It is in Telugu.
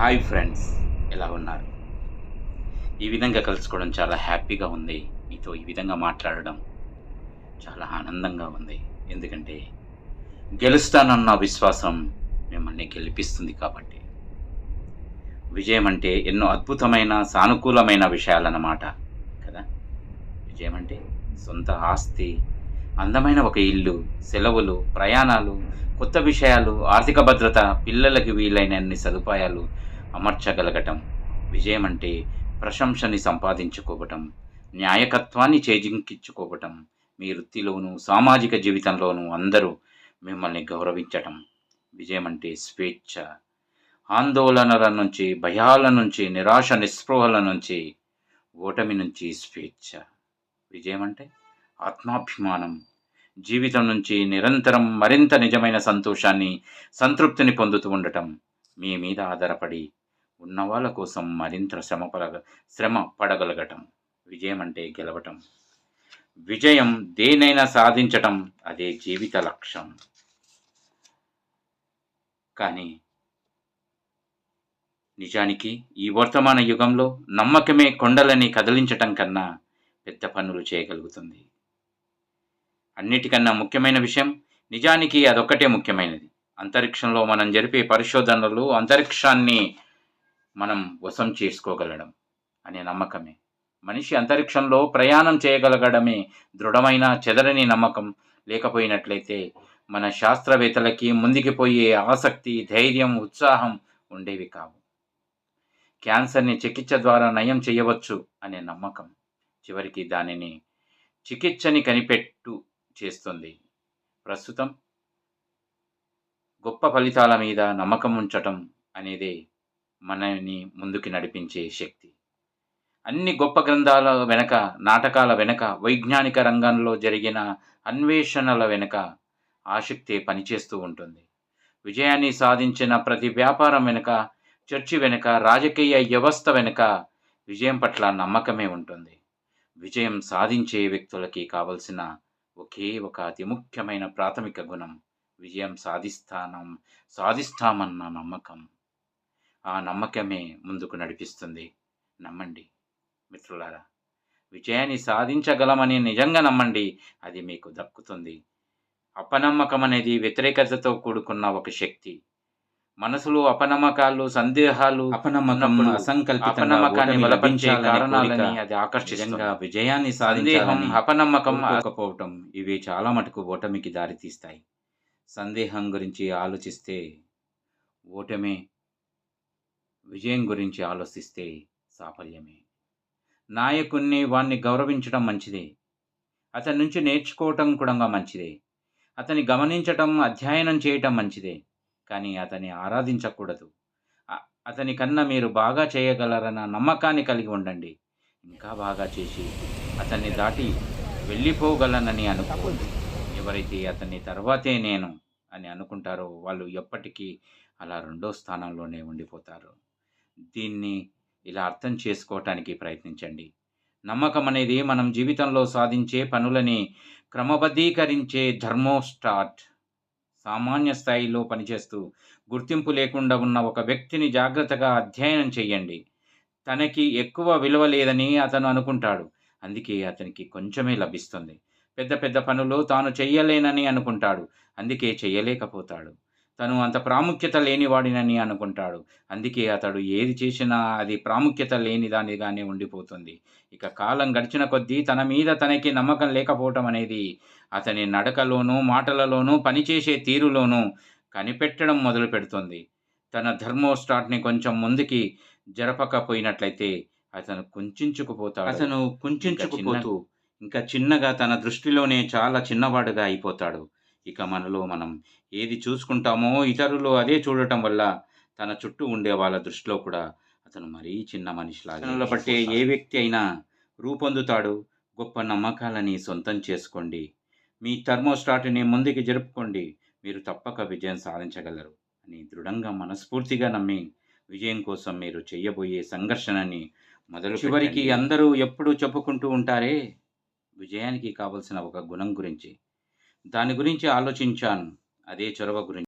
హాయ్ ఫ్రెండ్స్, ఎలా ఉన్నారు? ఈ విధంగా కలుసుకోవడం చాలా హ్యాపీగా ఉంది. మీతో ఈ విధంగా మాట్లాడడం చాలా ఆనందంగా ఉంది. ఎందుకంటే గెలుస్తానన్న విశ్వాసం మిమ్మల్ని గెలిపిస్తుంది కాబట్టి. విజయం అంటే ఎన్నో అద్భుతమైన, సానుకూలమైన విషయాలన్నమాట కదా! విజయం అంటే సొంత ఆస్తి, అందమైన ఒక ఇల్లు, సెలవులు, ప్రయాణాలు, కొత్త విషయాలు, ఆర్థిక భద్రత, పిల్లలకి వీలైనన్ని సదుపాయాలు అమర్చగలగటం. విజయం అంటే ప్రశంసని సంపాదించుకోవటం, న్యాయకత్వాన్ని చేజిక్కించుకోవటం, మీ వృత్తిలోనూ, సామాజిక జీవితంలోనూ అందరూ మిమ్మల్ని గౌరవించటం. విజయం అంటే స్వేచ్ఛ, ఆందోళనల నుంచి, భయాల నుంచి, నిరాశ నిస్పృహల నుంచి, ఓటమి నుంచి స్వేచ్ఛ. విజయం అంటే ఆత్మాభిమానం, జీవితం నుంచి నిరంతరం మరింత నిజమైన సంతోషాన్ని, సంతృప్తిని పొందుతూ ఉండటం, మీ మీద ఆధారపడి ఉన్నవాళ్ళ కోసం మరింత శ్రమ పడగలగటం. విజయం అంటే గెలవటం. విజయం దేనైనా సాధించటం, అదే జీవిత లక్ష్యం. కానీ నిజానికి ఈ వర్తమాన యుగంలో నమ్మకమే కొండలని కదిలించటం కన్నా పెద్ద పనులు చేయగలుగుతుంది. అన్నిటికన్నా ముఖ్యమైన విషయం, నిజానికి అదొక్కటే ముఖ్యమైనది. అంతరిక్షంలో మనం జరిపే పరిశోధనలు అంతరిక్షాన్ని మనం వశం చేసుకోగలడం అనే నమ్మకమే. మనిషి అంతరిక్షంలో ప్రయాణం చేయగలగడమే దృఢమైన చెదరని నమ్మకం లేకపోయినట్లయితే మన శాస్త్రవేత్తలకి ముందుకు పోయే ఆసక్తి, ధైర్యం, ఉత్సాహం ఉండేవి కావు. క్యాన్సర్ని చికిత్స ద్వారా నయం చేయవచ్చు అనే నమ్మకం చివరికి దానిని చికిత్సని కనిపెట్టు చేస్తుంది. ప్రస్తుతం గొప్ప ఫలితాల మీద నమ్మకం ఉంచటం అనేదే మనని ముందుకు నడిపించే శక్తి. అన్ని గొప్ప గ్రంథాల వెనక, నాటకాల వెనక, వైజ్ఞానిక రంగంలో జరిగిన అన్వేషణల వెనక ఆసక్తే పనిచేస్తూ ఉంటుంది. విజయాన్ని సాధించిన ప్రతి వ్యాపారం వెనుక, చర్చి వెనుక, రాజకీయ వ్యవస్థ వెనుక విజయం పట్ల నమ్మకమే ఉంటుంది. విజయం సాధించే వ్యక్తులకి కావలసిన ఒకే ఒక అతి ముఖ్యమైన ప్రాథమిక గుణం విజయం సాధిస్తామన్న నమ్మకం. ఆ నమ్మకమే ముందుకు నడిపిస్తుంది. నమ్మండి మిత్రులారా, విజయాన్ని సాధించగలమని నిజంగా నమ్మండి, అది మీకు దక్కుతుంది. అపనమ్మకం అనేది వ్యతిరేకతతో కూడుకున్న ఒక శక్తి. మనసులో అపనమ్మకాలు, సందేహాలు, అపనమ్మకాన్ని బలపరిచే కారణాలని అది ఆకర్షిస్తుంది. విజయాన్ని సందేహం, అపనమ్మకం, ఆకపోవటం ఇవి చాలా మటుకు ఓటమికి దారితీస్తాయి. సందేహం గురించి ఆలోచిస్తే ఓటమే, విజయం గురించి ఆలోచిస్తే సాఫల్యమే. నాయకుణ్ణి వాణ్ణి గౌరవించడం మంచిదే, అతని నుంచి నేర్చుకోవటం కూడా మంచిదే, అతని గమనించటం, అధ్యయనం చేయటం మంచిదే. కానీ అతన్ని ఆరాధించకూడదు. అతని కన్నా మీరు బాగా చేయగలరన్న నమ్మకాన్ని కలిగి ఉండండి. ఇంకా బాగా చేసి అతన్ని దాటి వెళ్ళిపోగలనని అనుకోండి. ఎవరైతే అతన్ని తర్వాతే నేను అని అనుకుంటారో వాళ్ళు ఎప్పటికీ అలా రెండో స్థానంలోనే ఉండిపోతారు. దీన్ని ఇలా అర్థం చేసుకోవటానికి ప్రయత్నించండి. నమ్మకం అనేది మనం జీవితంలో సాధించే పనులని క్రమబద్ధీకరించే థర్మోస్టాట్. సామాన్య స్థాయిలో పనిచేస్తూ గుర్తింపు లేకుండా ఉన్న ఒక వ్యక్తిని జాగ్రత్తగా అధ్యయనం చేయండి. తనకి ఎక్కువ విలువ లేదని అతను అనుకుంటాడు, అందుకే అతనికి కొంచెమే లభిస్తుంది. పెద్ద పెద్ద పనులు తాను చెయ్యలేనని అనుకుంటాడు, అందుకే చెయ్యలేకపోతాడు. తను అంత ప్రాముఖ్యత లేనివాడినని అనుకుంటాడు, అందుకే అతడు ఏది చేసినా అది ప్రాముఖ్యత లేనిదానిగానే ఉండిపోతుంది. ఇక కాలం గడిచిన కొద్దీ తన మీద తనకి నమ్మకం లేకపోవటం అనేది అతని నడకలోనూ, మాటలలోనూ, పనిచేసే తీరులోనూ కనిపెట్టడం మొదలు పెడుతుంది. తన థర్మోస్టాట్ని కొంచెం ముందుకి జరపకపోయినట్లయితే అతను కుంచుకుపోతూ ఇంకా చిన్నగా తన దృష్టిలోనే చాలా చిన్నవాడుగా అయిపోతాడు. ఇక మనలో మనం ఏది చూసుకుంటామో ఇతరులు అదే చూడటం వల్ల తన చుట్టూ ఉండే వాళ్ళ దృష్టిలో కూడా అతను మరీ చిన్న మనిషిలాగా పట్టే ఏ వ్యక్తి అయినా రూపొందుతాడు. గొప్ప నమ్మకాలని సొంతం చేసుకోండి. మీ థర్మోస్టాట్ని ముందుకు జరుపుకోండి. మీరు తప్పక విజయం సాధించగలరు అని దృఢంగా, మనస్ఫూర్తిగా నమ్మి విజయం కోసం మీరు చేయబోయే సంఘర్షణని చివరికి అందరూ ఎప్పుడూ చెప్పుకుంటూ ఉంటారే విజయానికి కావలసిన ఒక గుణం గురించి. దాని గురించి ఆలోచించాను, అదే చొరవ గురించి.